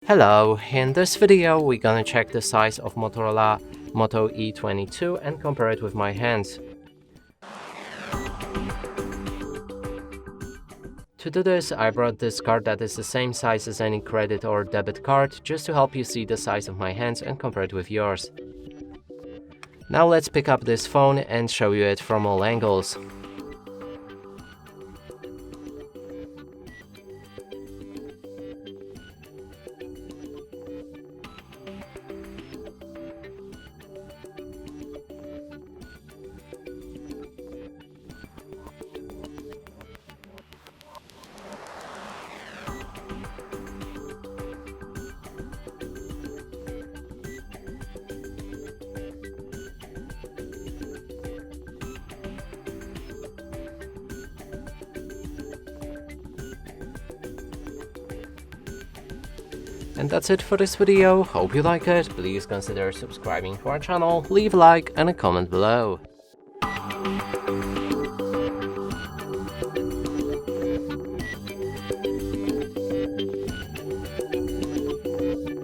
Hello, in this video we're gonna check the size of Motorola Moto E22 and compare it with my hands. To do this, I brought this card that is the same size as any credit or debit card, just to help you see the size of my hands and compare it with yours. Now let's pick up this phone and show you it from all angles. And that's it for this video. Hope you like it. Please consider subscribing to our channel, leave a like and a comment below.